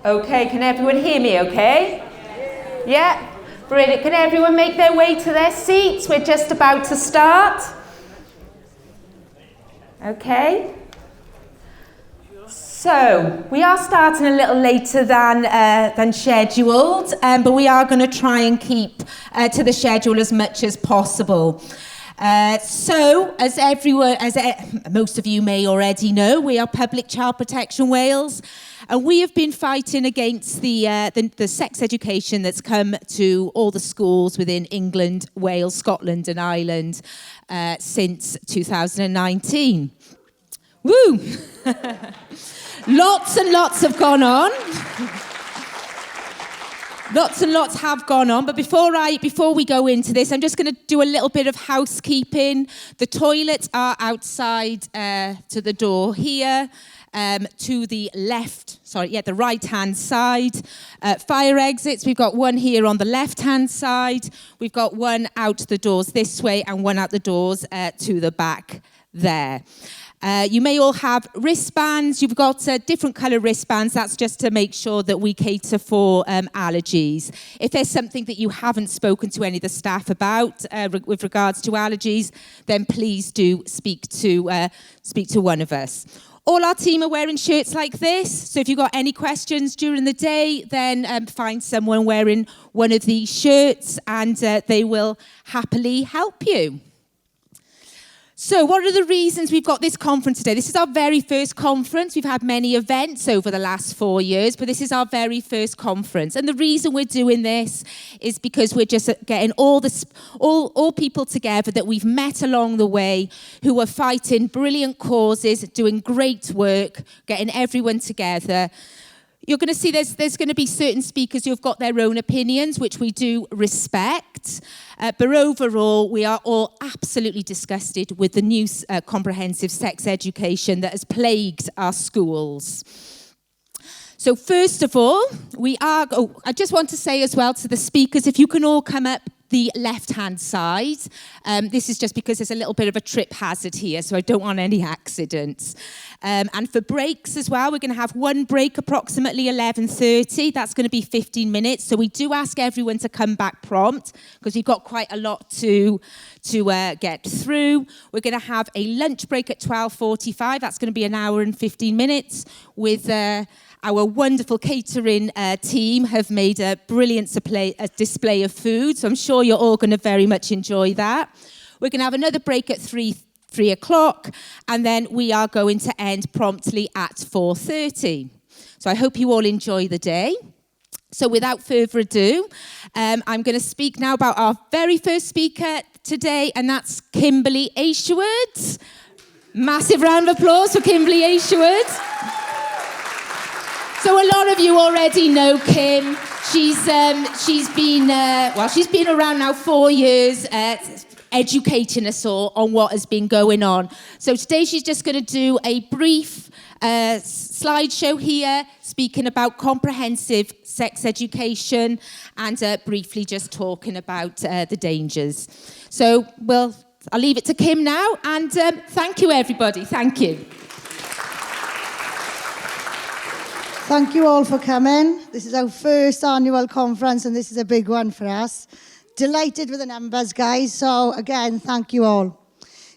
Okay, can everyone hear me okay? Yeah? Brilliant. Can everyone make their way to their seats? We're just about to start. Okay. So, we are starting a little later than scheduled, but we are going to try and keep to the schedule as much as possible. So, as most of you may already know, we are Public Child Protection Wales, and we have been fighting against the sex education that's come to all the schools within England, Wales, Scotland and Ireland since 2019. Woo! Lots and lots have gone on. Lots and lots have gone on, but before we go into this, I'm just going to do a little bit of housekeeping. The toilets are outside to the door here, to the the right-hand side. Fire exits, we've got one here on the left-hand side. We've got one out the doors this way and one out the doors to the back there. You may all have wristbands. You've got different colour wristbands. That's just to make sure that we cater for allergies. If there's something that you haven't spoken to any of the staff about with regards to allergies, then please do speak to one of us. All our team are wearing shirts like this. So if you've got any questions during the day, then find someone wearing one of these shirts and they will happily help you. So what are the reasons we've got this conference today? This is our very first conference. We've had many events over the last 4 years, but this is our very first conference. And the reason we're doing this is because we're just getting all people together that we've met along the way who are fighting brilliant causes, doing great work, getting everyone together. You're going to see there's going to be certain speakers who've got their own opinions, which we do respect. But overall, we are all absolutely disgusted with the new comprehensive sex education that has plagued our schools. So first of all, I just want to say as well to the speakers, if you can all come up the left-hand side. This is just because there's a little bit of a trip hazard here, so I don't want any accidents. And for breaks as well, we're going to have one break approximately 11:30. That's going to be 15 minutes. So we do ask everyone to come back prompt because we've got quite a lot to get through. We're going to have a lunch break at 12:45. That's going to be an hour and 15 minutes with our wonderful catering team have made a brilliant display of food, so I'm sure you're all going to very much enjoy that. We're going to have another break at 3 o'clock, and then we are going to end promptly at 4:30. So I hope you all enjoy the day. So without further ado, I'm going to speak now about our very first speaker today, and that's Kimberly Isherwood. Massive round of applause for Kimberly Isherwood. So a lot of you already know Kim. She's been around now 4 years, educating us all on what has been going on. So today she's just going to do a brief slideshow here, speaking about comprehensive sex education and briefly just talking about the dangers. So I'll leave it to Kim now, and thank you everybody. Thank you. Thank you all for coming. This is our first annual conference and this is a big one for us. Delighted with the numbers, guys. So again, thank you all.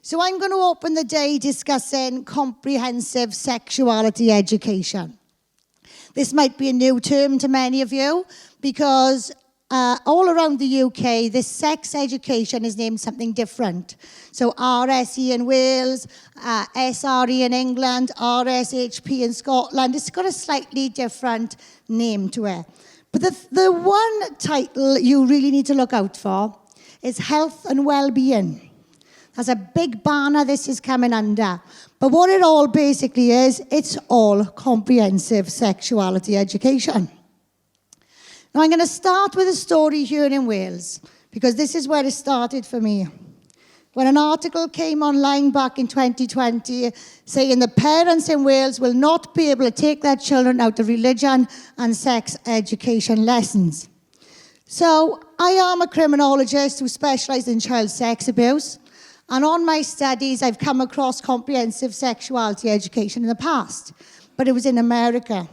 So I'm going to open the day discussing comprehensive sexuality education. This might be a new term to many of you because all around the UK, this sex education is named something different. So RSE in Wales, SRE in England, RSHP in Scotland. It's got a slightly different name to it. But the one title you really need to look out for is health and well-being. That's a big banner this is coming under. But what it all basically is, it's all comprehensive sexuality education. Now, I'm going to start with a story here in Wales, because this is where it started for me. When an article came online back in 2020 saying the parents in Wales will not be able to take their children out of religion and sex education lessons. So, I am a criminologist who specialises in child sex abuse, and on my studies I've come across comprehensive sexuality education in the past, but it was in America.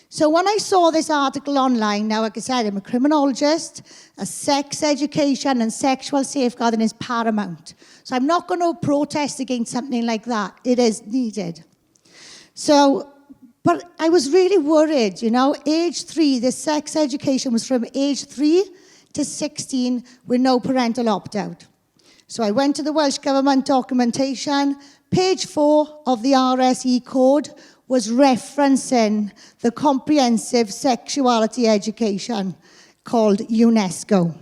So when I saw this article online, now like I said, I'm a criminologist, sex education and sexual safeguarding is paramount. So I'm not going to protest against something like that. It is needed. So, but I was really worried, you know, age 3, the sex education was from age 3 to 16 with no parental opt-out. So I went to the Welsh Government documentation. Page 4 of the RSE code was referencing the comprehensive sexuality education called UNESCO.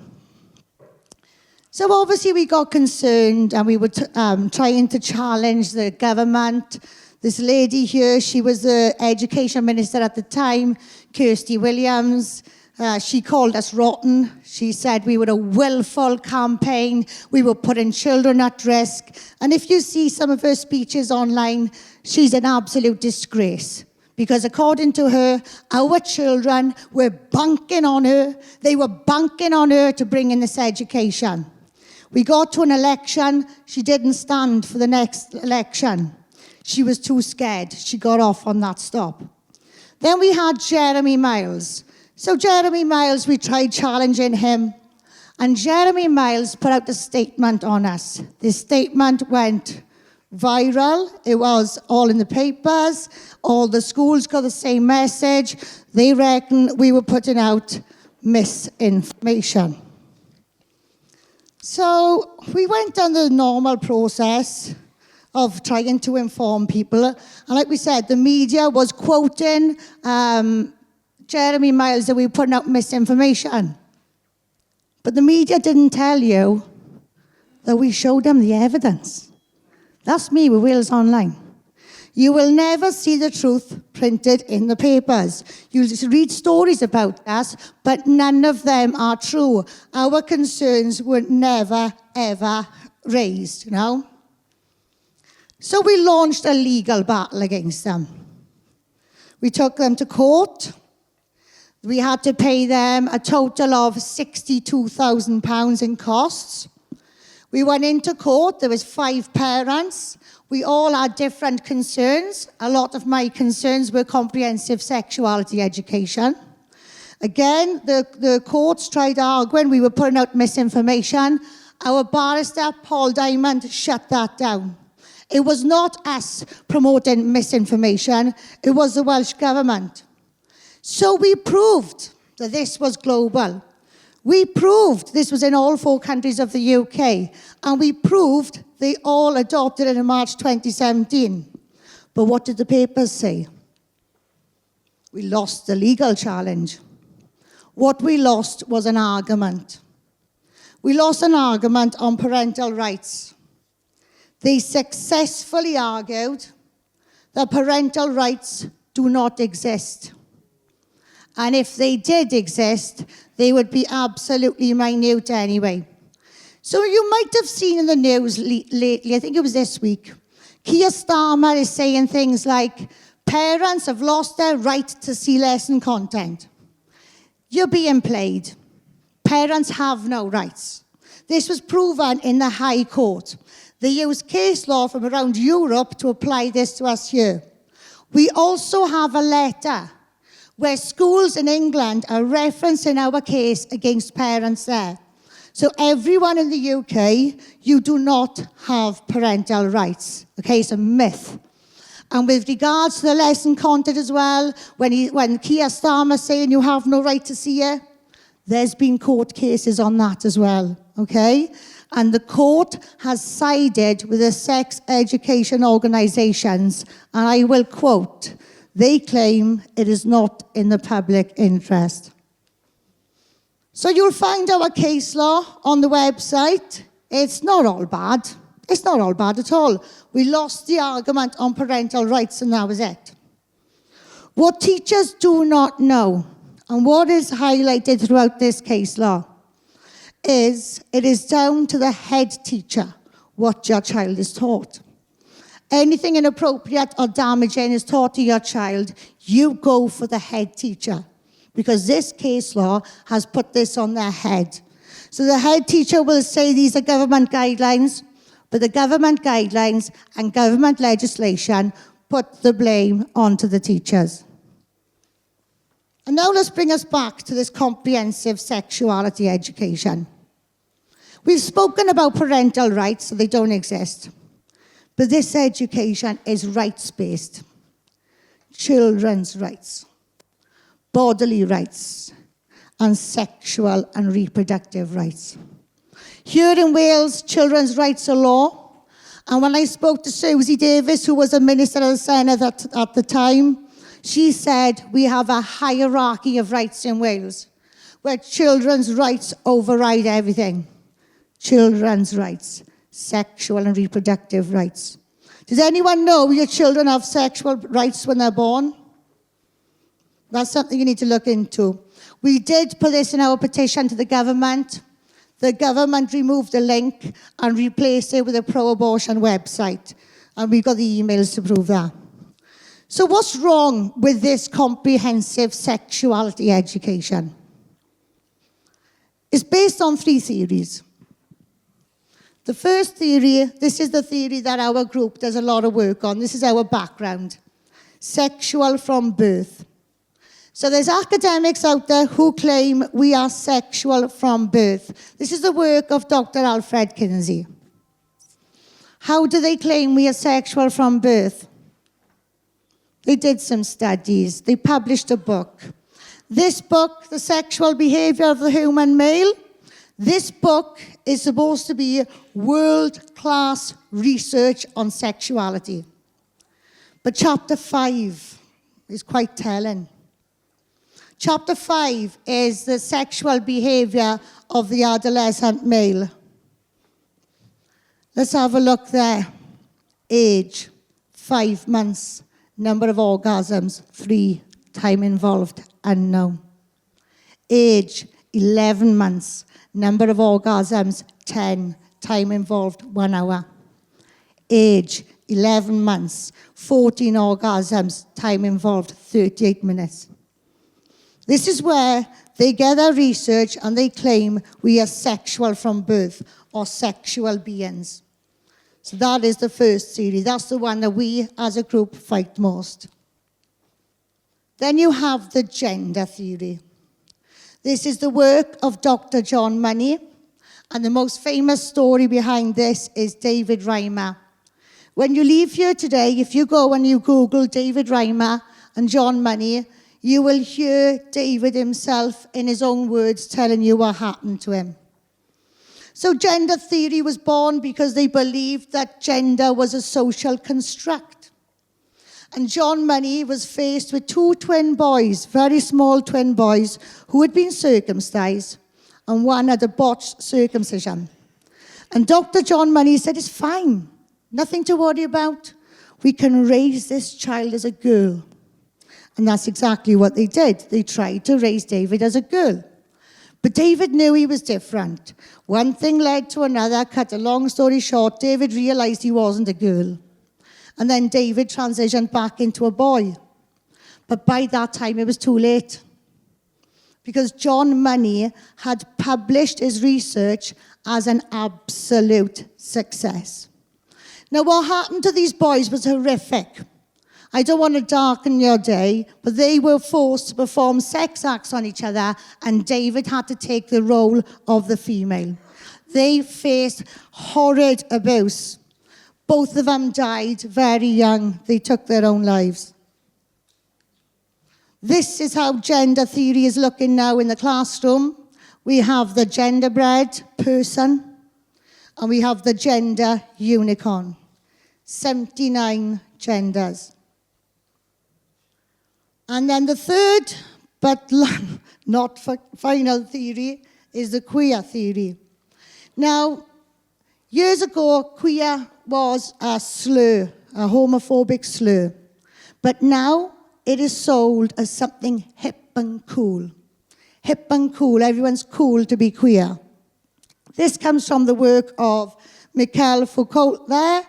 So obviously we got concerned and we were trying to challenge the government. This lady here, she was the education minister at the time, Kirsty Williams. She called us rotten. She said we were a willful campaign. We were putting children at risk. And if you see some of her speeches online, she's an absolute disgrace. Because according to her, our children were banking on her. They were banking on her to bring in this education. We got to an election. She didn't stand for the next election. She was too scared. She got off on that stop. Then we had Jeremy Miles. So Jeremy Miles, we tried challenging him. And Jeremy Miles put out a statement on us. This statement went viral. It was all in the papers. All the schools got the same message. They reckon we were putting out misinformation. So we went down the normal process of trying to inform people. And like we said, the media was quoting Jeremy Miles that we were putting out misinformation. But the media didn't tell you that we showed them the evidence. That's me with Wales Online. You will never see the truth printed in the papers. You'll just read stories about us, but none of them are true. Our concerns were never, ever raised, you know? So we launched a legal battle against them. We took them to court. We had to pay them a total of £62,000 in costs. We went into court. There was 5 parents. We all had different concerns. A lot of my concerns were comprehensive sexuality education. Again, the courts tried arguing we were putting out misinformation. Our barrister, Paul Diamond, shut that down. It was not us promoting misinformation. It was the Welsh Government. So we proved that this was global. We proved this was in all 4 countries of the UK. And we proved they all adopted it in March 2017. But what did the papers say? We lost the legal challenge. What we lost was an argument. We lost an argument on parental rights. They successfully argued that parental rights do not exist. And if they did exist, they would be absolutely minute anyway. So you might have seen in the news lately, I think it was this week, Keir Starmer is saying things like, parents have lost their right to see lesson content. You're being played. Parents have no rights. This was proven in the High Court. They used case law from around Europe to apply this to us here. We also have a letter where schools in England are referencing our case against parents there. So everyone in the UK, you do not have parental rights. Okay, it's a myth. And with regards to the lesson content as well, when Keir Starmer's saying you have no right to see it, there's been court cases on that as well, okay? And the court has sided with the sex education organisations, and I will quote, they claim it is not in the public interest. So you'll find our case law on the website. It's not all bad. It's not all bad at all. We lost the argument on parental rights and that was it. What teachers do not know, and what is highlighted throughout this case law, is it is down to the head teacher what your child is taught. Anything inappropriate or damaging is taught to your child, you go for the head teacher. Because this case law has put this on their head. So the head teacher will say these are government guidelines, but the government guidelines and government legislation put the blame onto the teachers. And now let's bring us back to this comprehensive sexuality education. We've spoken about parental rights, so they don't exist. But this education is rights-based. Children's rights, bodily rights, and sexual and reproductive rights. Here in Wales, children's rights are law. And when I spoke to Susie Davis, who was a Minister of the Senate at the time, she said we have a hierarchy of rights in Wales, where children's rights override everything. Children's rights, sexual and reproductive rights. Does anyone know your children have sexual rights when they're born? That's something you need to look into. We did put this in our petition to the government. The government removed the link and replaced it with a pro-abortion website. And we got the emails to prove that. So what's wrong with this comprehensive sexuality education? It's based on 3 theories. The first theory, this is the theory that our group does a lot of work on. This is our background. Sexual from birth. So there's academics out there who claim we are sexual from birth. This is the work of Dr. Alfred Kinsey. How do they claim we are sexual from birth? They did some studies. They published a book. This book, The Sexual Behavior of the Human Male, this book is supposed to be world-class research on sexuality. But chapter 5 is quite telling. Chapter 5 is the sexual behavior of the adolescent male. Let's have a look there. Age, 5 months. Number of orgasms, 3. Time involved, unknown. Age, 11 months. Number of orgasms, 10. Time involved, 1 hour. Age, 11 months. 14 orgasms. Time involved, 38 minutes. This is where they get their research and they claim we are sexual from birth or sexual beings. So that is the first theory. That's the one that we as a group fight most. Then you have the gender theory. This is the work of Dr. John Money, and the most famous story behind this is David Reimer. When you leave here today, if you go and you Google David Reimer and John Money, you will hear David himself in his own words telling you what happened to him. So gender theory was born because they believed that gender was a social construct. And John Money was faced with 2 twin boys, very small twin boys, who had been circumcised, and one had a botched circumcision. And Dr. John Money said, it's fine, nothing to worry about. We can raise this child as a girl. And that's exactly what they did. They tried to raise David as a girl. But David knew he was different. One thing led to another. Cut a long story short, David realized he wasn't a girl. And then David transitioned back into a boy. But by that time, it was too late. Because John Money had published his research as an absolute success. Now, what happened to these boys was horrific. I don't want to darken your day, but they were forced to perform sex acts on each other, and David had to take the role of the female. They faced horrid abuse. Both of them died very young. They took their own lives. This is how gender theory is looking now in the classroom. We have the genderbread person, and we have the gender unicorn. 79 genders. And then the third, but not final theory, is the queer theory. Now, years ago, queer was a slur, a homophobic slur. But now it is sold as something hip and cool. Hip and cool, everyone's cool to be queer. This comes from the work of Michael Foucault there,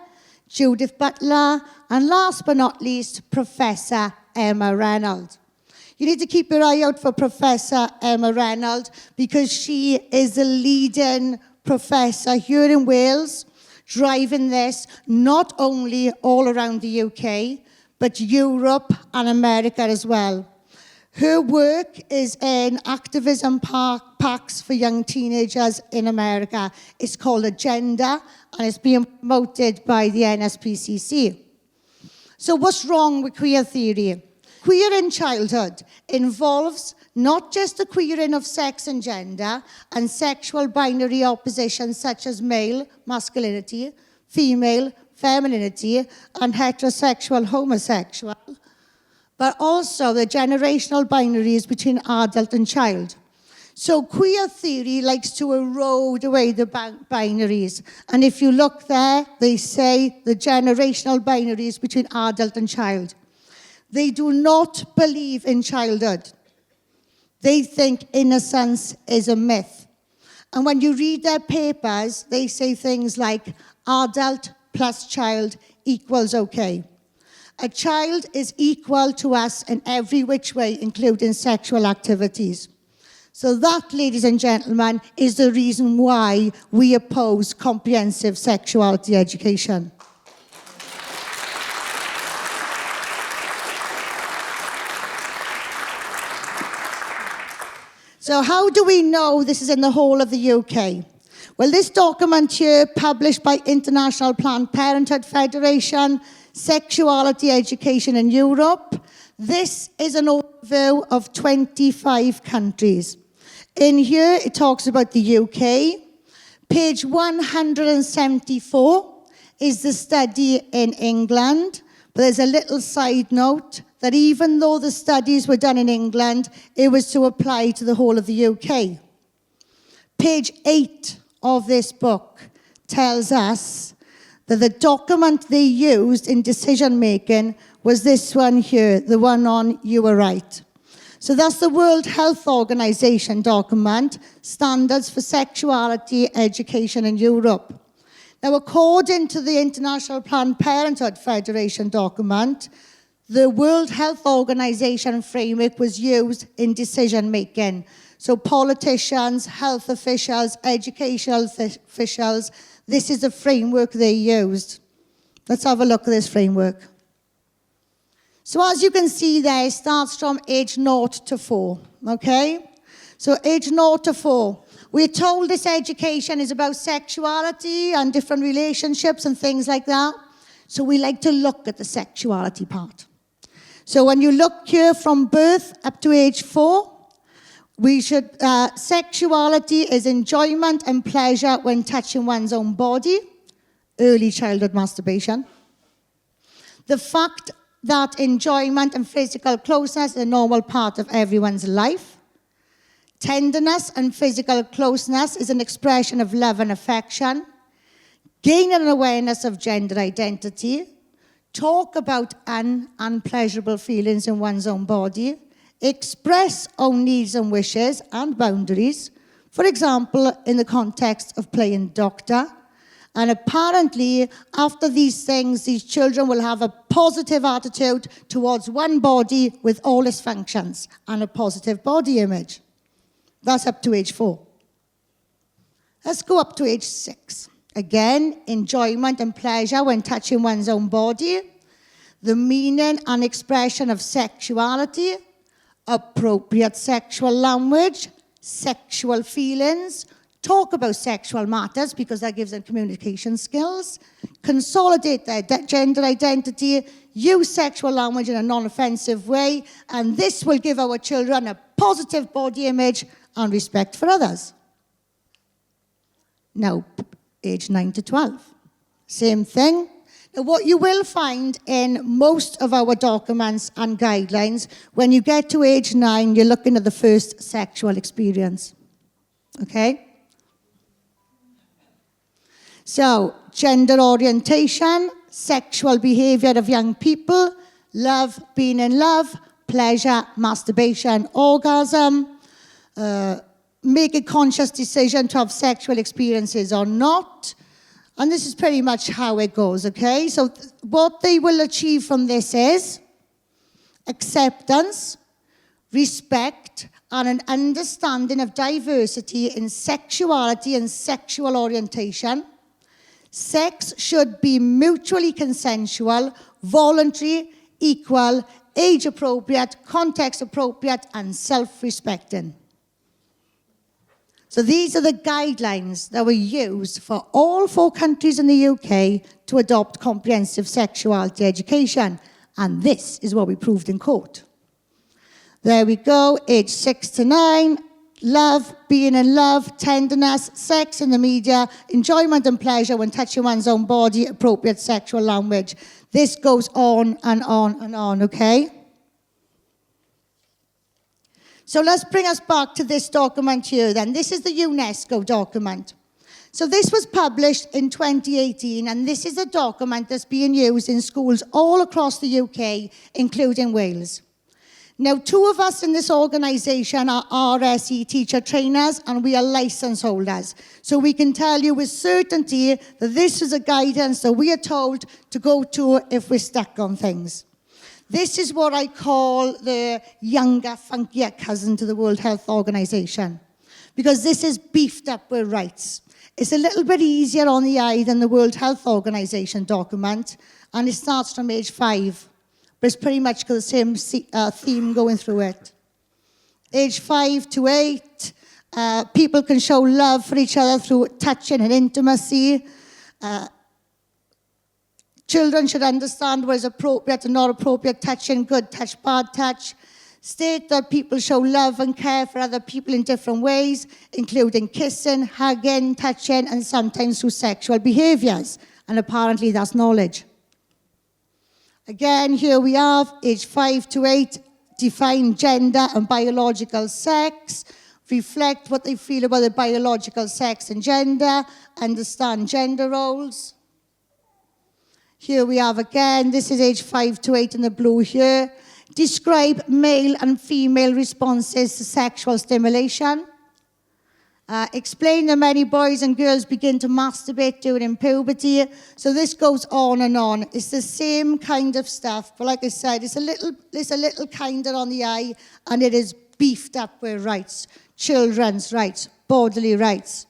Judith Butler, and last but not least, Professor Emma Reynolds. You need to keep your eye out for Professor Emma Reynolds because she is the leading professor here in Wales, driving this not only all around the UK, but Europe and America as well. Her work is in activism packs for young teenagers in America. It's called Agenda, and it's being promoted by the NSPCC. So what's wrong with queer theory? Queer in childhood involves not just the queering of sex and gender and sexual binary oppositions such as male, masculinity, female, femininity, and heterosexual, homosexual, but also the generational binaries between adult and child. So queer theory likes to erode away the binaries. And if you look there, they say the generational binaries between adult and child. They do not believe in childhood. They think innocence is a myth. And when you read their papers, they say things like adult plus child equals okay. A child is equal to us in every which way, including sexual activities. So that, ladies and gentlemen, is the reason why we oppose comprehensive sexuality education. So how do we know this is in the whole of the UK? Well, this document here, published by International Planned Parenthood Federation, Sexuality Education in Europe, this is an overview of 25 countries. In here, it talks about the UK. Page 174 is the study in England, but there's a little side note that even though the studies were done in England, it was to apply to the whole of the UK. Page 8 of this book tells us that the document they used in decision-making was this one here, the one on You Were Right. So that's the World Health Organization document, Standards for Sexuality Education in Europe. Now, according to the International Planned Parenthood Federation document, the World Health Organization framework was used in decision-making. So politicians, health officials, educational officials, this is the framework they used. Let's have a look at this framework. So as you can see there, it starts from age 0 to 4, okay? So age 0 to 4. We're told this education is about sexuality and different relationships and things like that. So we like to look at the sexuality part. So when you look here from birth up to age 4, sexuality is enjoyment and pleasure when touching one's own body, early childhood masturbation. The fact that enjoyment and physical closeness is a normal part of everyone's life. Tenderness and physical closeness is an expression of love and affection. Gain an awareness of gender identity. Talk about unpleasurable feelings in one's own body. Express own needs and wishes and boundaries. For example, in the context of playing doctor. And apparently, after these things, these children will have a positive attitude towards one body with all its functions and a positive body image. That's up to age 4. Let's go up to age 6. Again, enjoyment and pleasure when touching one's own body. The meaning and expression of sexuality. Appropriate sexual language. Sexual feelings. Talk about sexual matters because that gives them communication skills. Consolidate their gender identity. Use sexual language in a non-offensive way. And this will give our children a positive body image and respect for others. Now, age 9 to 12. Same thing. Now, what you will find in most of our documents and guidelines, when you get to age 9, you're looking at the first sexual experience. Okay? So, gender orientation, sexual behavior of young people, love, being in love, pleasure, masturbation, orgasm, make a conscious decision to have sexual experiences or not. And this is pretty much how it goes, okay? So what they will achieve from this is acceptance, respect, and an understanding of diversity in sexuality and sexual orientation. Sex should be mutually consensual, voluntary, equal, age appropriate, context appropriate, and self-respecting. So these are the guidelines that were used for all 4 countries in the UK to adopt comprehensive sexuality education. And this is what we proved in court. There we go, age 6 to 9, love, being in love, tenderness, sex in the media, enjoyment and pleasure when touching one's own body, appropriate sexual language. This goes on and on and on, okay? So let's bring us back to this document here then. This is the UNESCO document. So this was published in 2018, and this is a document that's being used in schools all across the UK, including Wales. Now, 2 of us in this organisation are RSE teacher trainers, and we are licence holders. So we can tell you with certainty that this is a guidance that we are told to go to if we're stuck on things. This is what I call the younger, funkier cousin to the World Health Organization, because this is beefed up with rights. It's a little bit easier on the eye than the World Health Organization document, and it starts from age 5, but it's pretty much got the same theme going through it. Age 5 to 8, people can show love for each other through touching and intimacy. Children should understand what is appropriate and not appropriate touching, good touch, bad touch. State that people show love and care for other people in different ways, including kissing, hugging, touching, and sometimes through sexual behaviours. And apparently that's knowledge. Again, here we have, age 5 to 8, define gender and biological sex, reflect what they feel about their biological sex and gender, understand gender roles. Here we have again, this is age 5 to 8 in the blue here. Describe male and female responses to sexual stimulation. Explain that many boys and girls begin to masturbate during puberty. So this goes on and on. It's the same kind of stuff, but like I said, it's a little kinder on the eye, and it is beefed up with rights, children's rights, bodily rights.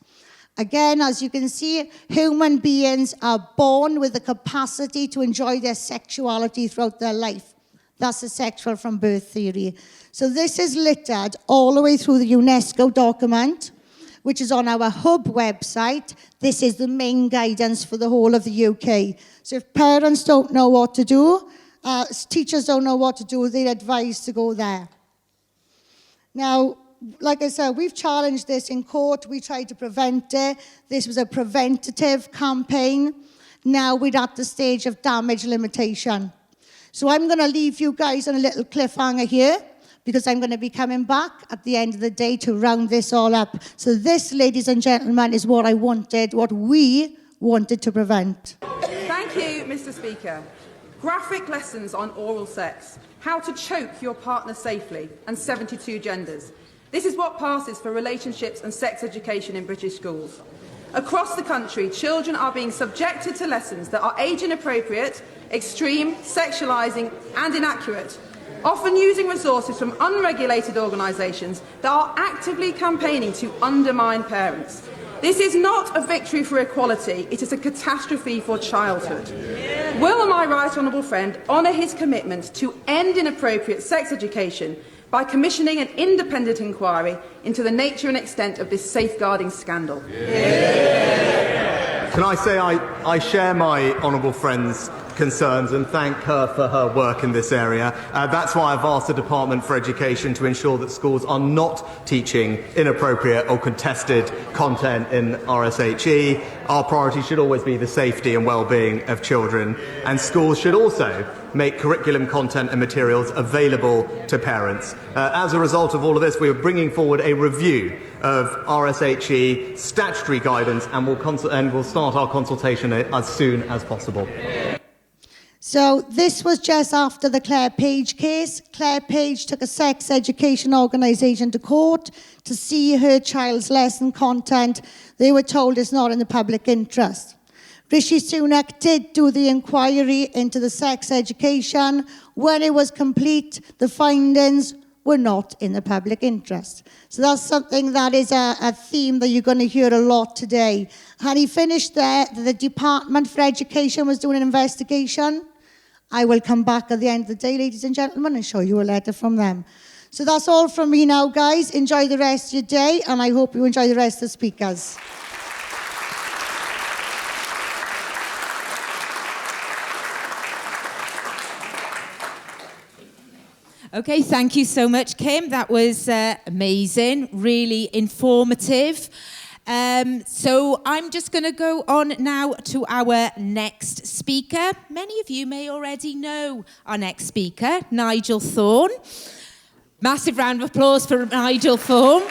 Again, as you can see, human beings are born with the capacity to enjoy their sexuality throughout their life. That's the sexual from birth theory. So this is littered all the way through the UNESCO document, which is on our hub website. This is the main guidance for the whole of the UK. So if parents don't know what to do, teachers don't know what to do, they're advised to go there. Now, like I said, we've challenged this in court. We tried to prevent it. This was a preventative campaign. Now we're at the stage of damage limitation. So I'm going to leave you guys on a little cliffhanger here, because I'm going to be coming back at the end of the day to round this all up. So this, ladies and gentlemen, is what I wanted, what we wanted to prevent. Thank you, Mr. Speaker. Graphic lessons on oral sex, how to choke your partner safely, and 72 genders. This is what passes for relationships and sex education in British schools. Across the country, children are being subjected to lessons that are age inappropriate, extreme, sexualising and inaccurate, often using resources from unregulated organisations that are actively campaigning to undermine parents. This is not a victory for equality, it is a catastrophe for childhood. Will my right honourable friend honour his commitment to end inappropriate sex education by commissioning an independent inquiry into the nature and extent of this safeguarding scandal? Can I say I share my honourable friend's concerns and thank her for her work in this area. That's why I've asked the Department for Education to ensure that schools are not teaching inappropriate or contested content in RSHE. Our priority should always be the safety and well-being of children, and schools should also make curriculum content and materials available to parents. As a result of all of this, we are bringing forward a review of RSHE statutory guidance, and we'll start our consultation as soon as possible. So this was just after the Claire Page case. Claire Page took a sex education organisation to court to see her child's lesson content. They were told it's not in the public interest. Rishi Sunak did do the inquiry into the sex education. When it was complete, the findings were not in the public interest. So that's something that is a theme that you're going to hear a lot today. Had he finished there, the Department for Education was doing an investigation, I will come back at the end of the day, ladies and gentlemen, and show you a letter from them. So that's all from me now, guys. Enjoy the rest of your day, and I hope you enjoy the rest of the speakers. Okay, thank you so much, Kim. That was amazing, really informative. So I'm just going to go on now to our next speaker. Many of you may already know our next speaker, Nigel Thorne. Massive round of applause for Nigel Thorne.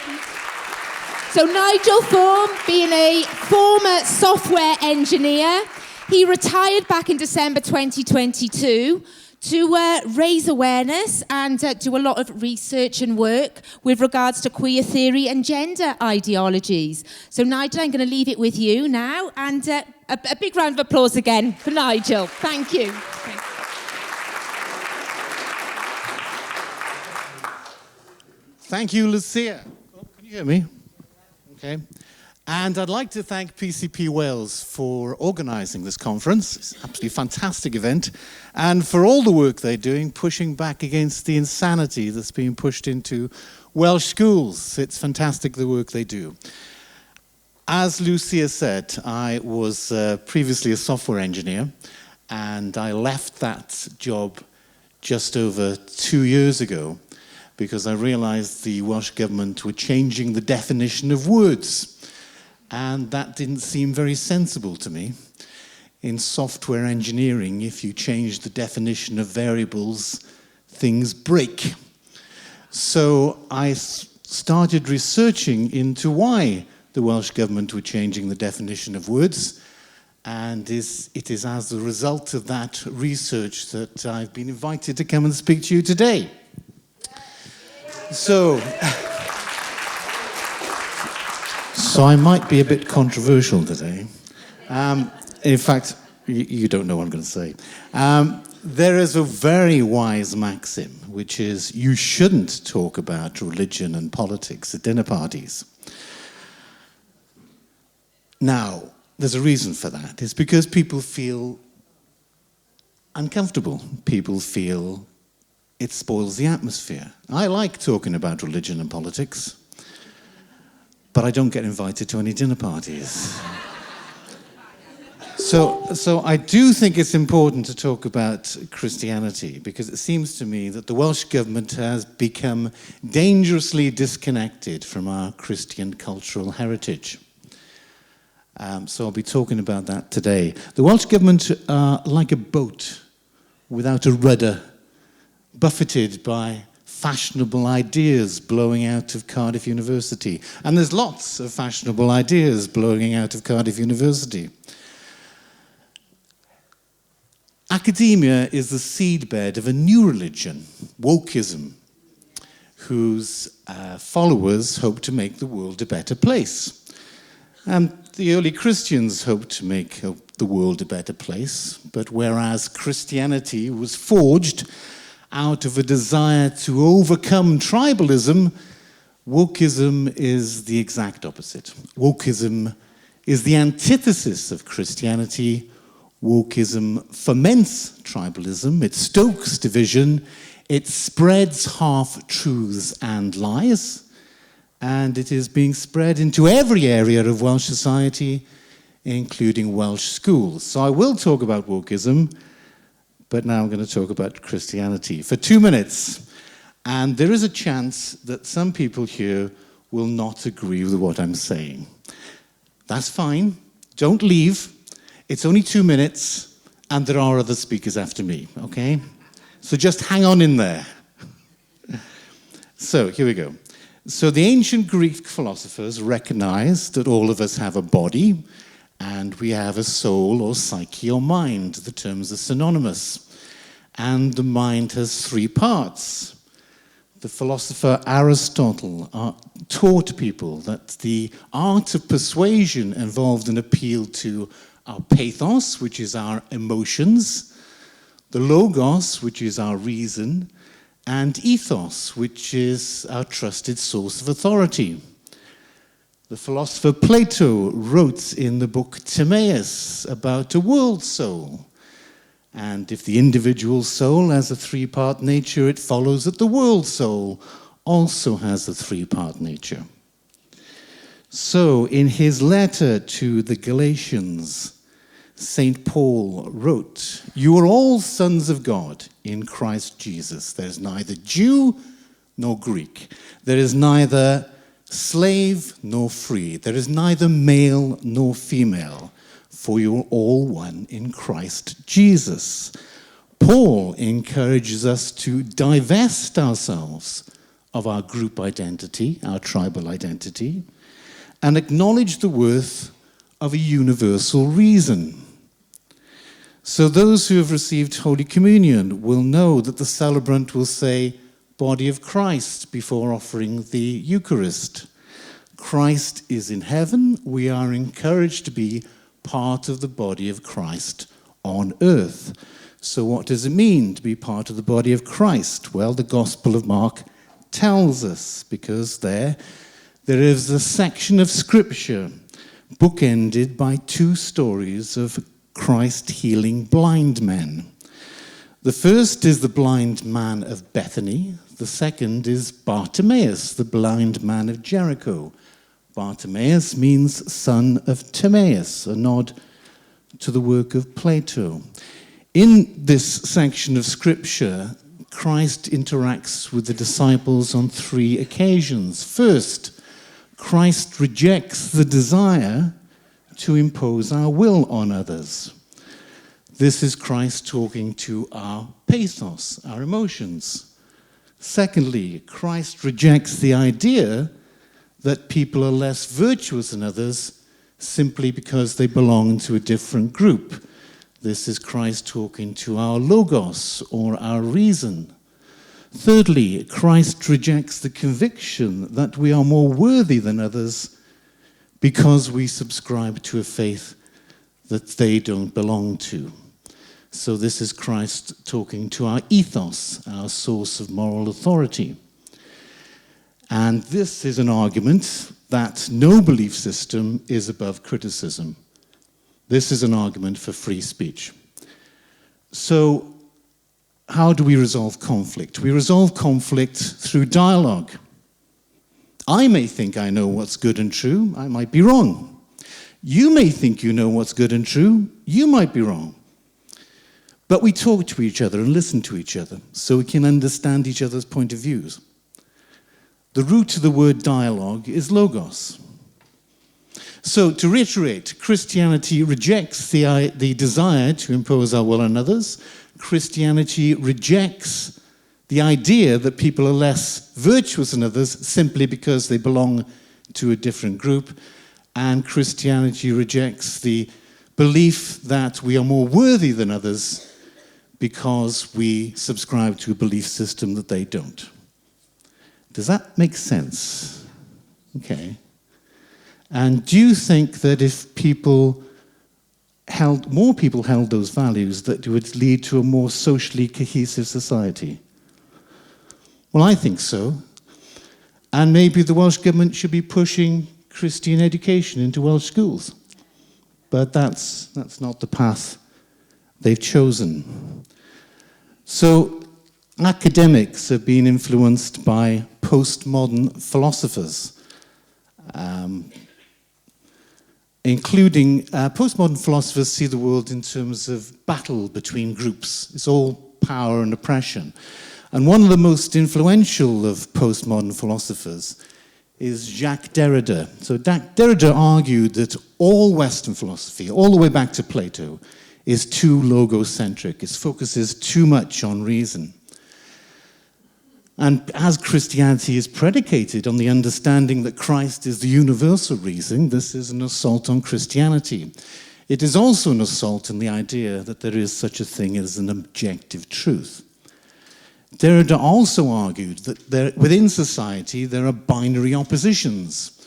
So Nigel Thorne, being a former software engineer, he retired back in December 2022 to raise awareness and do a lot of research and work with regards to queer theory and gender ideologies. So Nigel, I'm going to leave it with you now, and a big round of applause again for Nigel. Thank you. Thank you, Lucia. Oh, can you hear me? Okay. And I'd like to thank PCP Wales for organising this conference. It's an absolutely fantastic event. And for all the work they're doing, pushing back against the insanity that's being pushed into Welsh schools. It's fantastic the work they do. As Lucia said, I was previously a software engineer, and I left that job just over 2 years ago because I realised the Welsh Government were changing the definition of words. And that didn't seem very sensible to me. In software engineering, if you change the definition of variables, things break. So I started researching into why the Welsh Government were changing the definition of words. And it is as a result of that research that I've been invited to come and speak to you today. So I might be a bit controversial today. In fact, you don't know what I'm going to say. There is a very wise maxim, which is you shouldn't talk about religion and politics at dinner parties. Now, there's a reason for that. It's because people feel uncomfortable. People feel it spoils the atmosphere. I like talking about religion and politics, but I don't get invited to any dinner parties. So I do think it's important to talk about Christianity, because it seems to me that the Welsh Government has become dangerously disconnected from our Christian cultural heritage. So I'll be talking about that today. The Welsh Government are like a boat without a rudder, buffeted by fashionable ideas blowing out of Cardiff University. And there's lots of fashionable ideas blowing out of Cardiff University. Academia is the seedbed of a new religion, wokeism, whose followers hope to make the world a better place. And the early Christians hoped to make the world a better place, but whereas Christianity was forged out of a desire to overcome tribalism, wokeism is the exact opposite. Wokeism is the antithesis of Christianity. Wokeism foments tribalism, it stokes division, it spreads half-truths and lies, and it is being spread into every area of Welsh society, including Welsh schools. So I will talk about wokeism, but now I'm going to talk about Christianity for 2 minutes. And there is a chance that some people here will not agree with what I'm saying. That's fine. Don't leave. It's only 2 minutes, and there are other speakers after me, okay? So just hang on in there. So here we go. So the ancient Greek philosophers recognized that all of us have a body, and we have a soul or psyche or mind. The terms are synonymous. And the mind has 3 parts. The philosopher Aristotle taught people that the art of persuasion involved an appeal to our pathos, which is our emotions, the logos, which is our reason, and ethos, which is our trusted source of authority. The philosopher Plato wrote in the book Timaeus about a world soul, And if the individual soul has a three-part nature, it follows that the world soul also has a three-part nature. So, in his letter to the Galatians, St. Paul wrote, "You are all sons of God in Christ Jesus. There is neither Jew nor Greek. There is neither slave nor free. There is neither male nor female, for you are all one in Christ Jesus." Paul encourages us to divest ourselves of our group identity, our tribal identity, and acknowledge the worth of a universal reason. So those who have received Holy Communion will know that the celebrant will say, "Body of Christ," before offering the Eucharist. Christ is in heaven. We are encouraged to be part of the body of Christ on earth. So what does it mean to be part of the body of Christ? Well, the Gospel of Mark tells us, because there is a section of Scripture bookended by two stories of Christ healing blind men. The first is the blind man of Bethany. The second is Bartimaeus, the blind man of Jericho. Bartimaeus means son of Timaeus, a nod to the work of Plato. In this section of Scripture, Christ interacts with the disciples on three occasions. First, Christ rejects the desire to impose our will on others. This is Christ talking to our pathos, our emotions. Secondly, Christ rejects the idea that people are less virtuous than others simply because they belong to a different group. This is Christ talking to our logos, or our reason. Thirdly, Christ rejects the conviction that we are more worthy than others because we subscribe to a faith that they don't belong to. So this is Christ talking to our ethos, our source of moral authority. And this is an argument that no belief system is above criticism. This is an argument for free speech. So, how do we resolve conflict? We resolve conflict through dialogue. I may think I know what's good and true. I might be wrong. You may think you know what's good and true. You might be wrong. But we talk to each other and listen to each other so we can understand each other's point of views. The root of the word dialogue is logos. So, to reiterate, Christianity rejects the desire to impose our will on others. Christianity rejects the idea that people are less virtuous than others simply because they belong to a different group. And Christianity rejects the belief that we are more worthy than others because we subscribe to a belief system that they don't. Does that make sense? Okay. And do you think that if more people held those values, that it would lead to a more socially cohesive society? Well, I think so. And maybe the Welsh Government should be pushing Christian education into Welsh schools. But that's not the path they've chosen. So, academics have been influenced by postmodern philosophers, including postmodern philosophers see the world in terms of battle between groups. It's all power and oppression. And one of the most influential of postmodern philosophers is Jacques Derrida. So Derrida argued that all Western philosophy, all the way back to Plato, is too logocentric. It focuses too much on reason. And as Christianity is predicated on the understanding that Christ is the universal reason, this is an assault on Christianity. It is also an assault on the idea that there is such a thing as an objective truth. Derrida also argued that within society there are binary oppositions,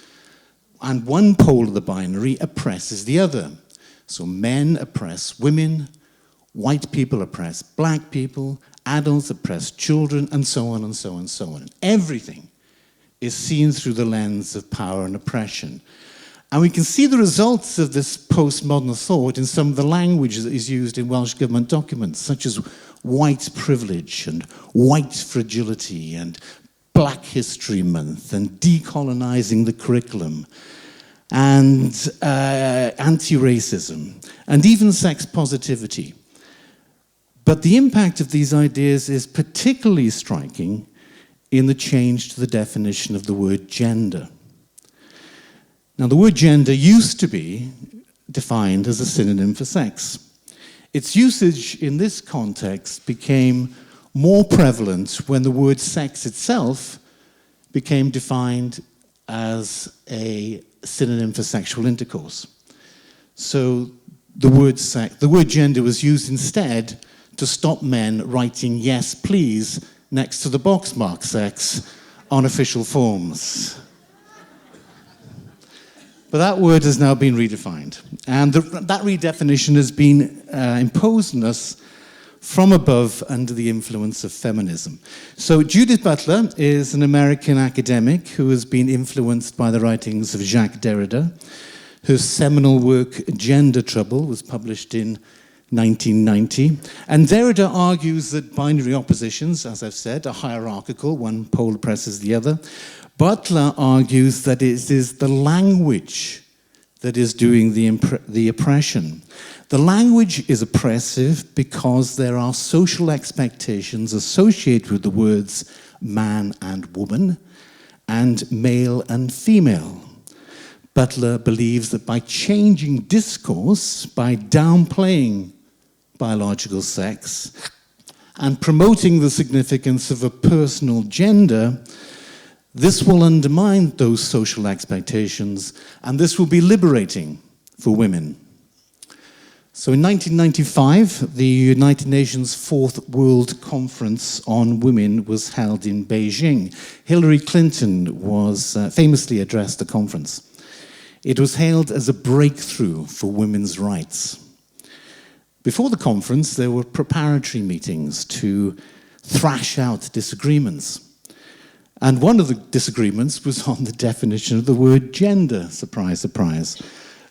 and one pole of the binary oppresses the other. So men oppress women, white people oppress black people, adults oppress children, and so on and so on and so on. Everything is seen through the lens of power and oppression. And we can see the results of this postmodern thought in some of the language that is used in Welsh Government documents, such as white privilege and white fragility and Black History Month and decolonising the curriculum and anti-racism and even sex positivity. But the impact of these ideas is particularly striking in the change to the definition of the word gender. Now, the word gender used to be defined as a synonym for sex. Its usage in this context became more prevalent when the word sex itself became defined as a synonym for sexual intercourse. So the word gender was used instead to stop men writing yes, please next to the box mark sex on official forms. But that word has now been redefined. And that redefinition has been imposed on us from above under the influence of feminism. So Judith Butler is an American academic who has been influenced by the writings of Jacques Derrida, whose seminal work, Gender Trouble, was published in 1990. And Derrida argues that binary oppositions, as I've said, are hierarchical. One pole oppresses the other. Butler argues that it is the language that is doing the oppression. The language is oppressive because there are social expectations associated with the words man and woman and male and female. Butler believes that by changing discourse, by downplaying biological sex and promoting the significance of a personal gender, this will undermine those social expectations, and this will be liberating for women. So in 1995, the United Nations Fourth World Conference on Women was held in Beijing. Hillary Clinton famously addressed the conference. It was hailed as a breakthrough for women's rights. Before the conference, there were preparatory meetings to thrash out disagreements. And one of the disagreements was on the definition of the word gender, surprise, surprise.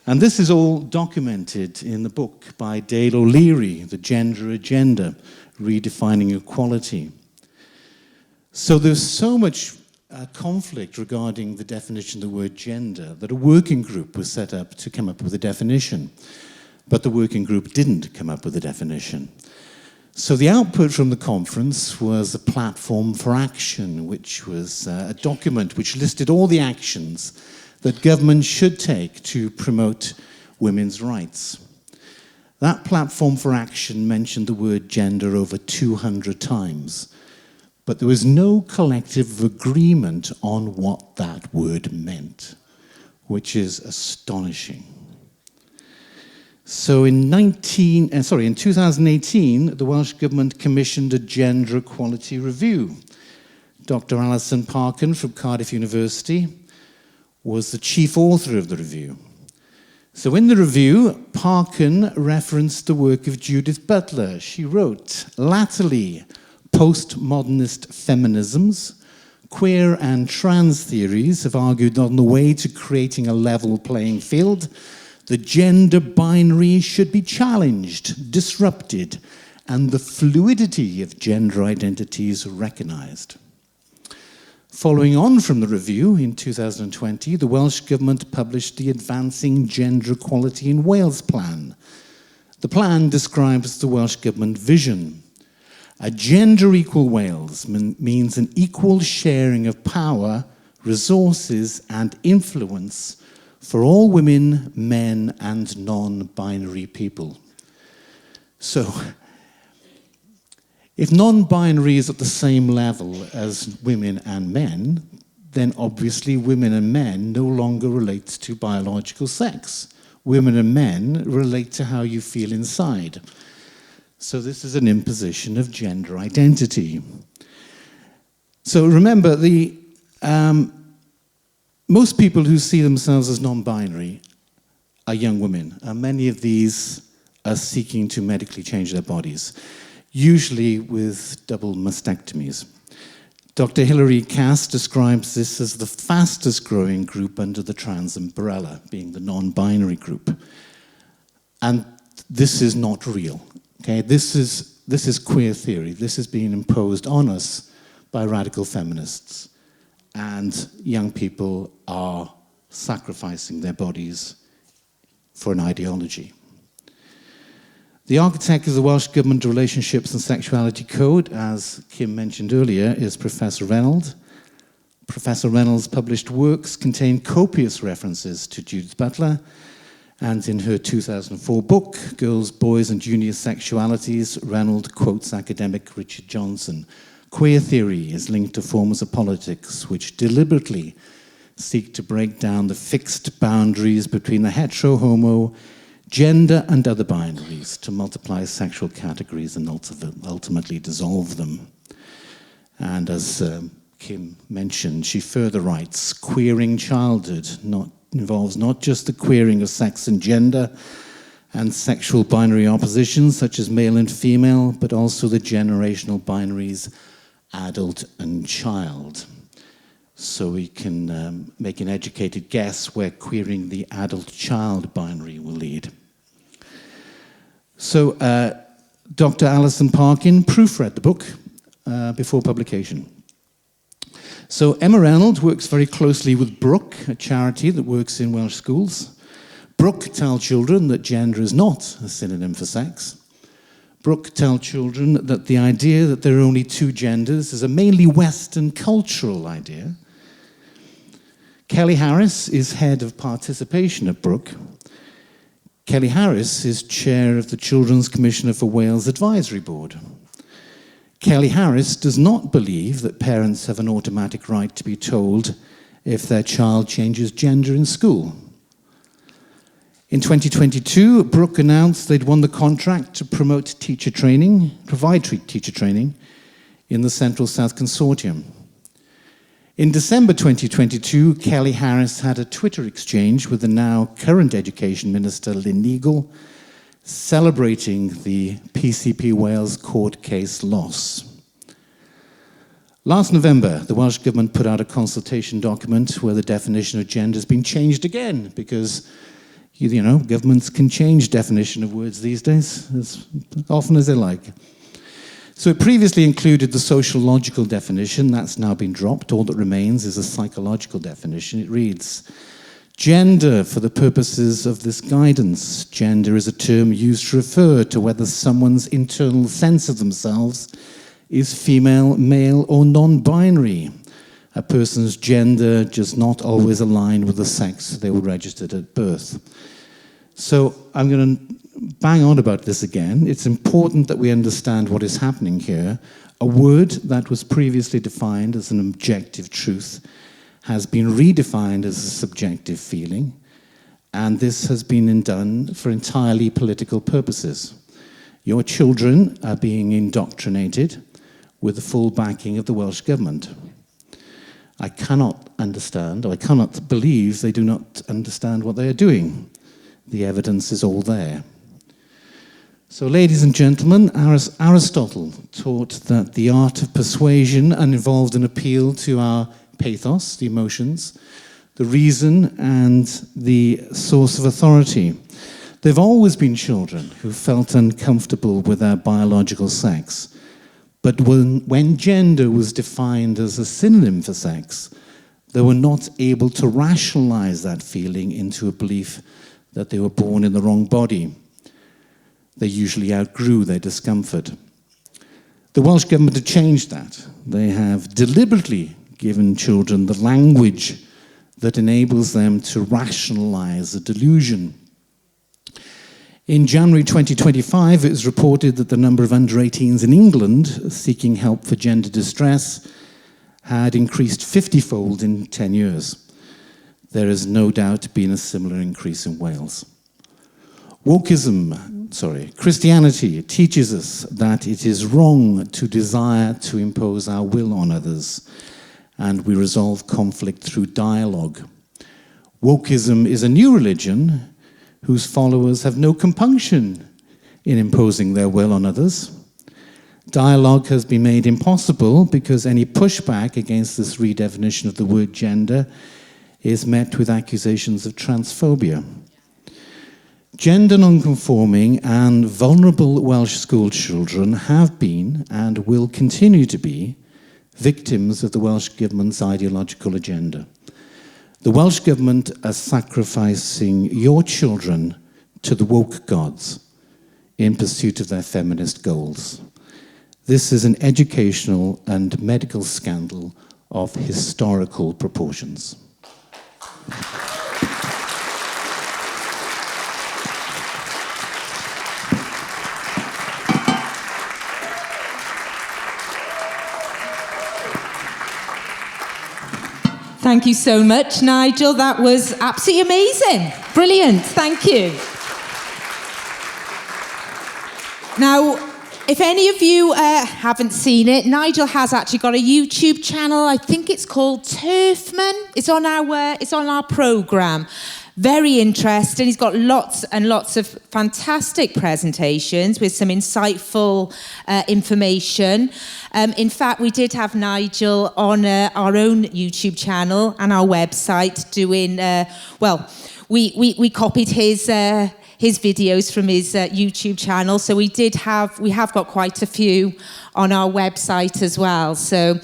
And this is all documented in the book by Dale O'Leary, The Gender Agenda, Redefining Equality. So there's so much conflict regarding the definition of the word gender that a working group was set up to come up with a definition. But the working group didn't come up with a definition. So the output from the conference was a platform for action, which was a document which listed all the actions that government should take to promote women's rights. That platform for action mentioned the word gender over 200 times, but there was no collective agreement on what that word meant, which is astonishing. So in 2018, the Welsh Government commissioned a gender equality review. Dr. Alison Parkin from Cardiff University was the chief author of the review. So in the review, Parkin referenced the work of Judith Butler. She wrote, latterly, postmodernist feminisms, queer and trans theories have argued on the way to creating a level playing field. The gender binary should be challenged, disrupted, and the fluidity of gender identities recognized. Following on from the review, in 2020, the Welsh Government published the Advancing Gender Equality in Wales plan. The plan describes the Welsh Government vision. A gender-equal Wales means an equal sharing of power, resources, and influence for all women, men, and non-binary people. So, if non-binary is at the same level as women and men, then obviously women and men no longer relate to biological sex. Women and men relate to how you feel inside. So this is an imposition of gender identity. So remember, most people who see themselves as non-binary are young women, and many of these are seeking to medically change their bodies, usually with double mastectomies. Dr. Hilary Cass describes this as the fastest growing group under the trans umbrella, being the non-binary group. And this is not real. Okay? This is queer theory. This is being imposed on us by radical feminists. And young people are sacrificing their bodies for an ideology. The architect of the Welsh Government Relationships and Sexuality Code, as Kim mentioned earlier, is Professor Reynolds. Professor Reynolds' published works contain copious references to Judith Butler, and in her 2004 book, Girls, Boys and Junior Sexualities, Reynolds quotes academic Richard Johnson. Queer theory is linked to forms of politics which deliberately seek to break down the fixed boundaries between the hetero-homo, gender and other binaries, to multiply sexual categories and ultimately dissolve them. And as Kim mentioned, she further writes, queering childhood involves not just the queering of sex and gender and sexual binary oppositions such as male and female, but also the generational binaries adult and child. So we can make an educated guess where queering the adult-child binary will lead. So Dr. Alison Parkin proofread the book before publication. So Emma Reynolds works very closely with Brooke, a charity that works in Welsh schools. Brooke tells children that gender is not a synonym for sex. Brooke tells children that the idea that there are only two genders is a mainly Western cultural idea. Kelly Harris is head of participation at Brooke. Kelly Harris is chair of the Children's Commissioner for Wales Advisory Board. Kelly Harris does not believe that parents have an automatic right to be told if their child changes gender in school. In 2022, Brooke announced they'd won the contract to provide teacher training in the Central South Consortium. In December 2022, Kelly Harris had a Twitter exchange with the now current Education Minister, Lynn Eagle, celebrating the PCP Wales court case loss. Last November, the Welsh Government put out a consultation document where the definition of gender has been changed again, because, you know, governments can change definition of words these days as often as they like. So it previously included the sociological definition. That's now been dropped. All that remains is a psychological definition. It reads, gender, for the purposes of this guidance, gender is a term used to refer to whether someone's internal sense of themselves is female, male, or non-binary. A person's gender does not always align with the sex they were registered at birth. So I'm going to bang on about this again. It's important that we understand what is happening here. A word that was previously defined as an objective truth has been redefined as a subjective feeling, and this has been done for entirely political purposes. Your children are being indoctrinated with the full backing of the Welsh Government. I cannot understand, or I cannot believe they do not understand what they are doing. The evidence is all there. So, ladies and gentlemen, Aristotle taught that the art of persuasion involved an appeal to our pathos, the emotions, the reason, and the source of authority. There have always been children who felt uncomfortable with their biological sex, but when gender was defined as a synonym for sex, they were not able to rationalize that feeling into a belief that they were born in the wrong body. They usually outgrew their discomfort. The Welsh Government have changed that. They have deliberately given children the language that enables them to rationalize a delusion. In January 2025, it was reported that the number of under-18s in England seeking help for gender distress had increased 50-fold in 10 years. There has no doubt been a similar increase in Wales. Christianity teaches us that it is wrong to desire to impose our will on others, and we resolve conflict through dialogue. Wokeism is a new religion whose followers have no compunction in imposing their will on others. Dialogue has been made impossible because any pushback against this redefinition of the word gender is met with accusations of transphobia. Gender non-conforming and vulnerable Welsh school children have been and will continue to be victims of the Welsh Government's ideological agenda. The Welsh Government are sacrificing your children to the woke gods in pursuit of their feminist goals. This is an educational and medical scandal of historical proportions. Thank you so much, Nigel. That was absolutely amazing. Brilliant. Thank you. Now, if any of you haven't seen it, Nigel has actually got a YouTube channel. I think it's called Turfman. It's on our programme. Very interesting. He's got lots and lots of fantastic presentations with some insightful information. In fact, we did have Nigel on our own YouTube channel and our website doing, we copied his videos from his YouTube channel. So we have got quite a few on our website as well. So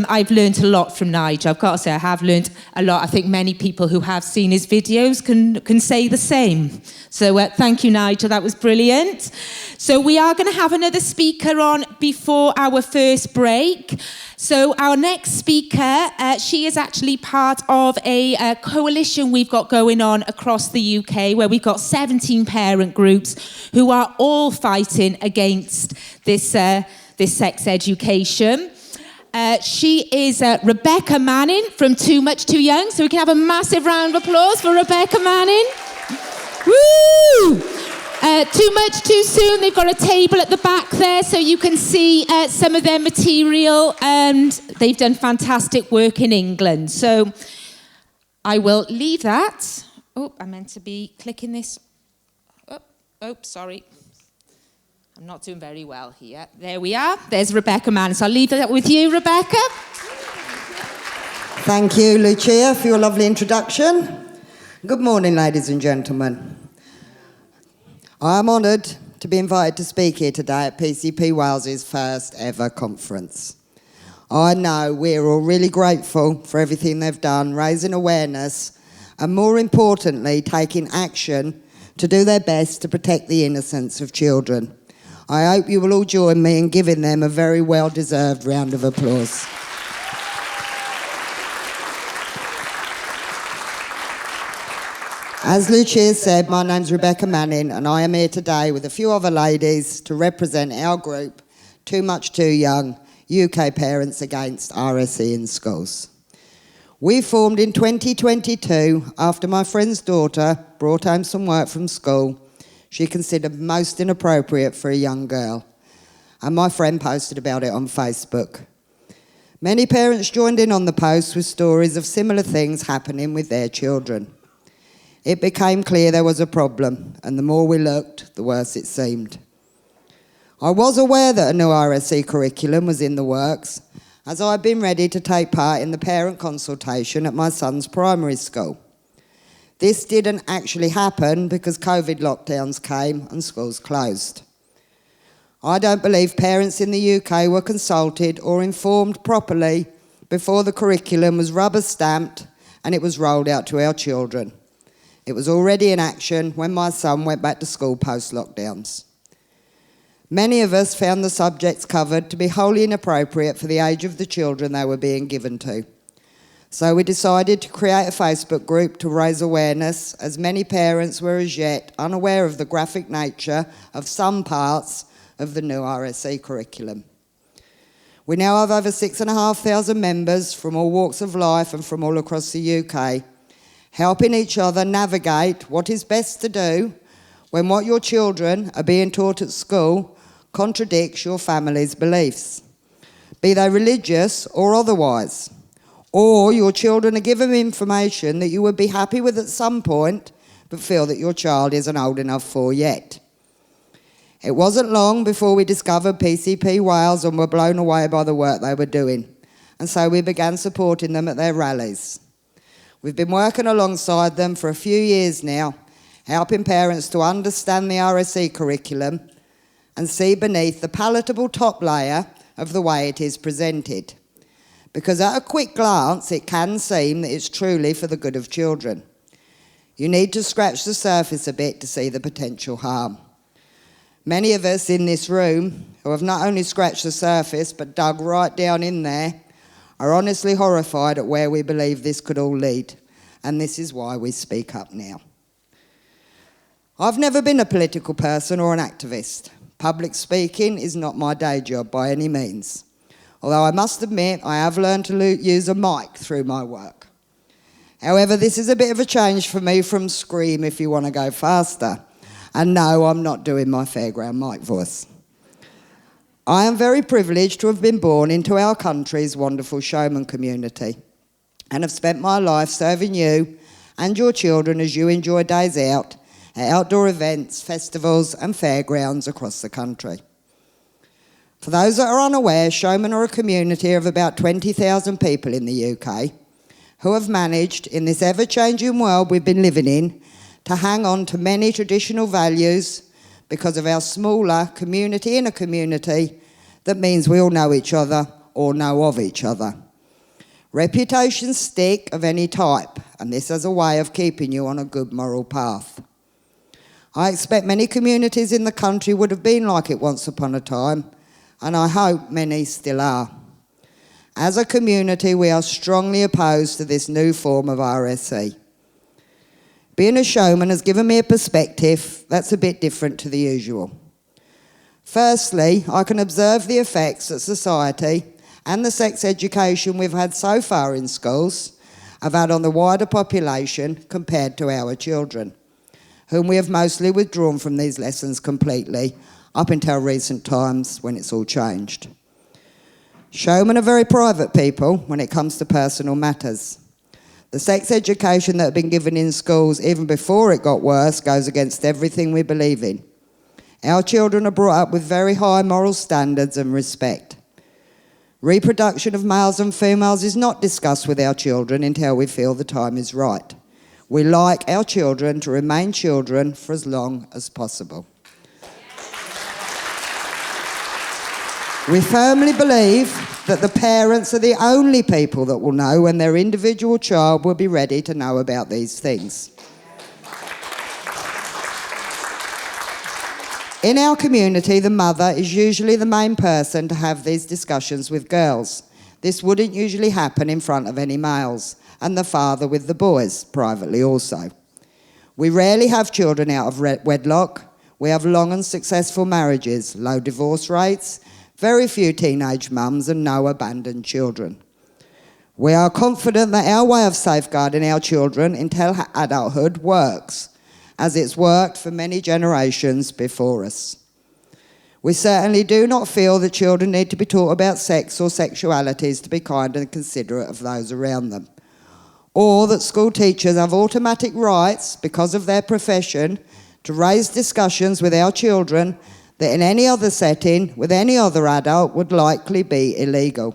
I've learned a lot from Nigel. I've got to say, I have learned a lot. I think many people who have seen his videos can say the same. So thank you, Nigel. That was brilliant. So we are going to have another speaker on before our first break. So our next speaker, she is actually part of a coalition we've got going on across the UK, where we've got 17 parent groups who are all fighting against this sex education. She is Rebecca Manning from Too Much Too Young. So we can have a massive round of applause for Rebecca Manning. Woo! Too Much Too Soon. They've got a table at the back there so you can see some of their material. And they've done fantastic work in England. So I will leave that. Oh, I meant to be clicking this. Oh, sorry. I'm not doing very well here. There we are. There's Rebecca Manning. So I'll leave that with you, Rebecca. Thank you, Lucia, for your lovely introduction. Good morning, ladies and gentlemen. I am honoured to be invited to speak here today at PCP Wales's first ever conference. I know we're all really grateful for everything they've done, raising awareness, and more importantly, taking action to do their best to protect the innocence of children. I hope you will all join me in giving them a very well-deserved round of applause. As Lucia said, my name's Rebecca Manning, and I am here today with a few other ladies to represent our group, Too Much Too Young, UK Parents Against RSE in Schools. We formed in 2022 after my friend's daughter brought home some work from school she considered most inappropriate for a young girl, and my friend posted about it on Facebook. Many parents joined in on the post with stories of similar things happening with their children. It became clear there was a problem, and the more we looked, the worse it seemed. I was aware that a new RSE curriculum was in the works, as I had been ready to take part in the parent consultation at my son's primary school. This didn't actually happen because COVID lockdowns came and schools closed. I don't believe parents in the UK were consulted or informed properly before the curriculum was rubber stamped and it was rolled out to our children. It was already in action when my son went back to school post-lockdowns. Many of us found the subjects covered to be wholly inappropriate for the age of the children they were being given to. So we decided to create a Facebook group to raise awareness, as many parents were as yet unaware of the graphic nature of some parts of the new RSE curriculum. We now have over 6,500 members from all walks of life and from all across the UK, helping each other navigate what is best to do when what your children are being taught at school contradicts your family's beliefs, be they religious or otherwise. Or your children are given information that you would be happy with at some point, but feel that your child isn't old enough for yet. It wasn't long before we discovered PCP Wales and were blown away by the work they were doing, and so we began supporting them at their rallies. We've been working alongside them for a few years now, helping parents to understand the RSE curriculum and see beneath the palatable top layer of the way it is presented. Because at a quick glance, it can seem that it's truly for the good of children. You need to scratch the surface a bit to see the potential harm. Many of us in this room, who have not only scratched the surface but dug right down in there, are honestly horrified at where we believe this could all lead, and this is why we speak up now. I've never been a political person or an activist. Public speaking is not my day job by any means, although I must admit I have learned to use a mic through my work. However, this is a bit of a change for me from scream if you want to go faster. And no, I'm not doing my fairground mic voice. I am very privileged to have been born into our country's wonderful showman community and have spent my life serving you and your children as you enjoy days out at outdoor events, festivals and fairgrounds across the country. For those that are unaware, showmen are a community of about 20,000 people in the UK who have managed, in this ever-changing world we've been living in, to hang on to many traditional values because of our smaller community in a community that means we all know each other or know of each other. Reputations stick of any type, and this as a way of keeping you on a good moral path. I expect many communities in the country would have been like it once upon a time, and I hope many still are. As a community, we are strongly opposed to this new form of RSE. Being a showman has given me a perspective that's a bit different to the usual. Firstly, I can observe the effects that society and the sex education we've had so far in schools have had on the wider population compared to our children, whom we have mostly withdrawn from these lessons completely up until recent times when it's all changed. Showmen are very private people when it comes to personal matters. The sex education that had been given in schools even before it got worse goes against everything we believe in. Our children are brought up with very high moral standards and respect. Reproduction of males and females is not discussed with our children until we feel the time is right. We like our children to remain children for as long as possible. We firmly believe that the parents are the only people that will know when their individual child will be ready to know about these things. In our community, the mother is usually the main person to have these discussions with girls. This wouldn't usually happen in front of any males, and the father with the boys, privately also. We rarely have children out of wedlock. We have long and successful marriages, low divorce rates, very few teenage mums and no abandoned children. We are confident that our way of safeguarding our children until adulthood works, as it's worked for many generations before us. We certainly do not feel that children need to be taught about sex or sexualities to be kind and considerate of those around them, or that school teachers have automatic rights because of their profession to raise discussions with our children that in any other setting with any other adult would likely be illegal.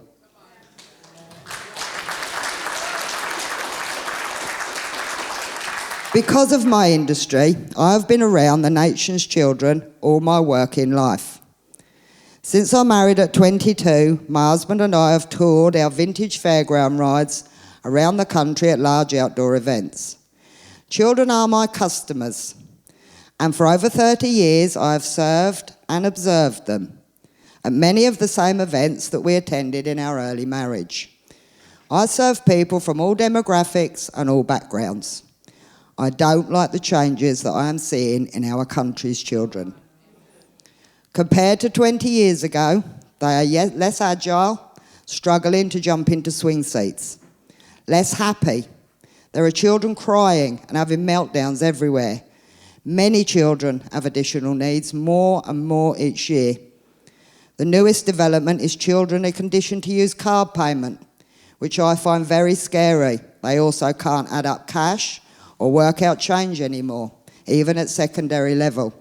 Because of my industry, I have been around the nation's children all my working life. Since I married at 22, my husband and I have toured our vintage fairground rides around the country at large outdoor events. Children are my customers, and for over 30 years I have served and observed them at many of the same events that we attended in our early marriage. I serve people from all demographics and all backgrounds. I don't like the changes that I am seeing in our country's children. Compared to 20 years ago, they are less agile, struggling to jump into swing seats, less happy. There are children crying and having meltdowns everywhere. Many children have additional needs, more and more each year. The newest development is children are conditioned to use card payment, which I find very scary. They also can't add up cash or work out change anymore, even at secondary level.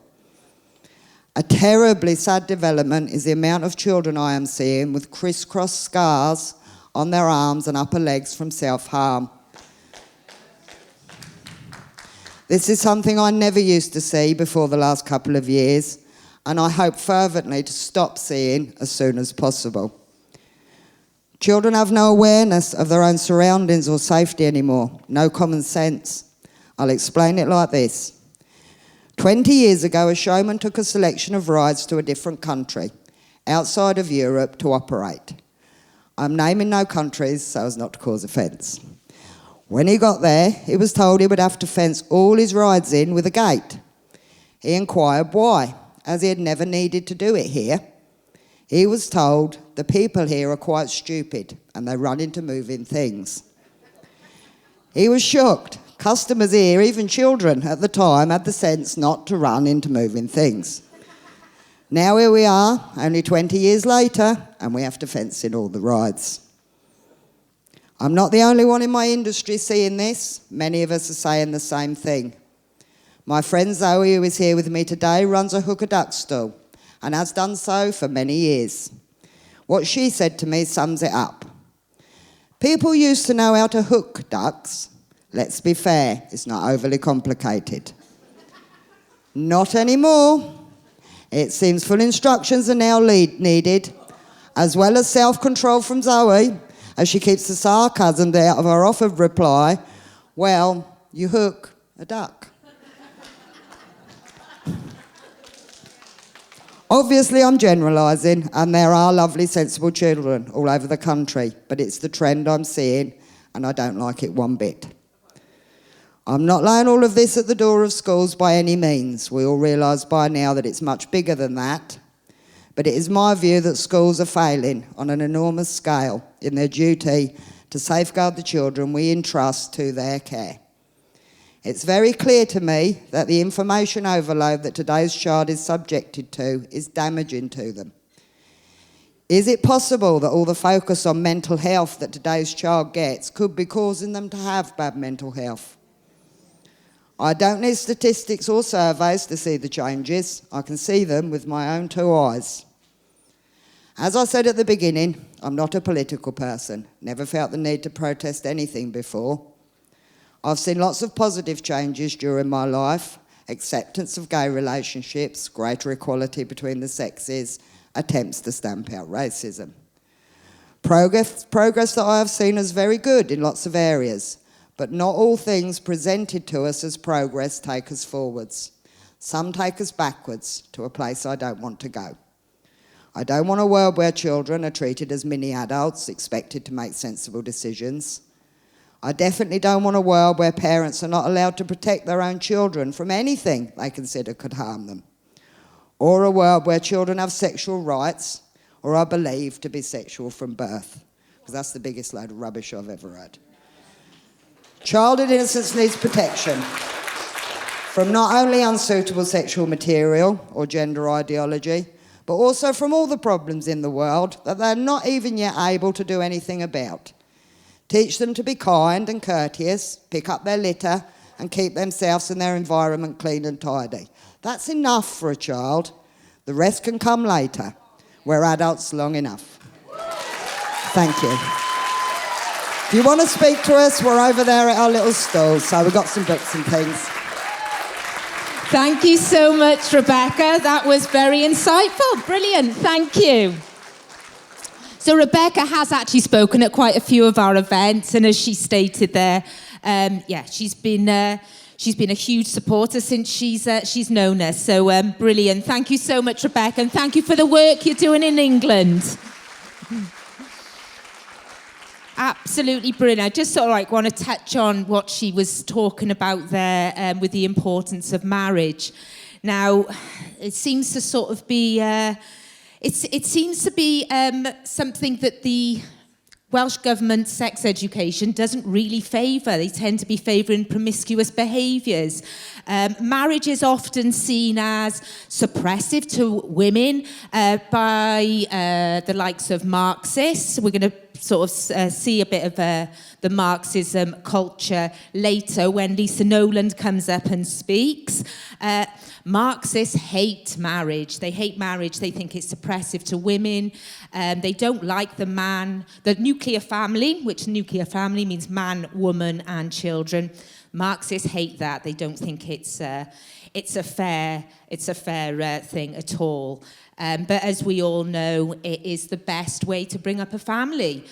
A terribly sad development is the amount of children I am seeing with crisscross scars on their arms and upper legs from self-harm. This is something I never used to see before the last couple of years, and I hope fervently to stop seeing as soon as possible. Children have no awareness of their own surroundings or safety anymore, no common sense. I'll explain it like this. 20 years ago, a showman took a selection of rides to a different country, outside of Europe, to operate. I'm naming no countries so as not to cause offence. When he got there, he was told he would have to fence all his rides in with a gate. He inquired why, as he had never needed to do it here. He was told the people here are quite stupid and they run into moving things. He was shocked. Customers here, even children at the time, had the sense not to run into moving things. Now here we are, only 20 years later, and we have to fence in all the rides. I'm not the only one in my industry seeing this. Many of us are saying the same thing. My friend Zoe, who is here with me today, runs a hooker duck stall and has done so for many years. What she said to me sums it up. People used to know how to hook ducks. Let's be fair, it's not overly complicated. Not anymore. It seems full instructions are now needed, as well as self-control from Zoe, as she keeps the sarcasm out of her offered reply, well, you hook a duck. Obviously, I'm generalising, and there are lovely, sensible children all over the country, but it's the trend I'm seeing, and I don't like it one bit. I'm not laying all of this at the door of schools by any means. We all realise by now that it's much bigger than that. But it is my view that schools are failing on an enormous scale in their duty to safeguard the children we entrust to their care. It's very clear to me that the information overload that today's child is subjected to is damaging to them. Is it possible that all the focus on mental health that today's child gets could be causing them to have bad mental health? I don't need statistics or surveys to see the changes. I can see them with my own two eyes. As I said at the beginning, I'm not a political person. Never felt the need to protest anything before. I've seen lots of positive changes during my life. Acceptance of gay relationships, greater equality between the sexes, attempts to stamp out racism. Progress that I have seen as very good in lots of areas. But not all things presented to us as progress take us forwards. Some take us backwards to a place I don't want to go. I don't want a world where children are treated as mini adults, expected to make sensible decisions. I definitely don't want a world where parents are not allowed to protect their own children from anything they consider could harm them. Or a world where children have sexual rights or are believed to be sexual from birth. Because that's the biggest load of rubbish I've ever heard. Childhood innocence needs protection from not only unsuitable sexual material or gender ideology, but also from all the problems in the world that they're not even yet able to do anything about. Teach them to be kind and courteous, pick up their litter, and keep themselves and their environment clean and tidy. That's enough for a child. The rest can come later. We're adults long enough. Thank you. If you want to speak to us, we're over there at our little stall, so we've got some books and things. Thank you so much, Rebecca. That was very insightful. Brilliant. Thank you. So Rebecca has actually spoken at quite a few of our events, and as she stated there, she's been a huge supporter since she's known us. So brilliant. Thank you so much, Rebecca, and thank you for the work you're doing in England. Absolutely brilliant. I just sort of want to touch on what she was talking about there with the importance of marriage. Now, it seems to sort of be, it seems to be something that the Welsh Government sex education doesn't really favour. They tend to be favouring promiscuous behaviours. Marriage is often seen as suppressive to women by the likes of Marxists. We're going to sort of see a bit of the Marxism culture later when Lisa Noland comes up and speaks. Marxists hate marriage. They hate marriage. They think it's oppressive to women. They don't like the nuclear family, which nuclear family means man, woman, and children. Marxists hate that. They don't think it's a fair thing at all. But as we all know, it is the best way to bring up a family.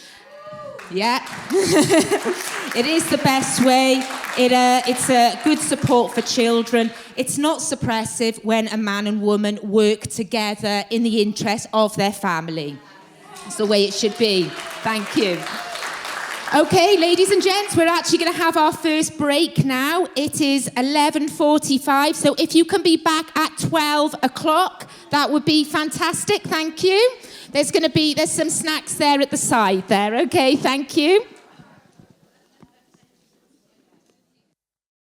Yeah, it is the best way. It's a good support for children. It's not suppressive when a man and woman work together in the interest of their family. It's the way it should be. Thank you. Okay, ladies and gents, we're actually going to have our first break now. It is 11:45, so if you can be back at 12 o'clock, that would be fantastic. Thank you. There's some snacks there at the side there. Okay, thank you.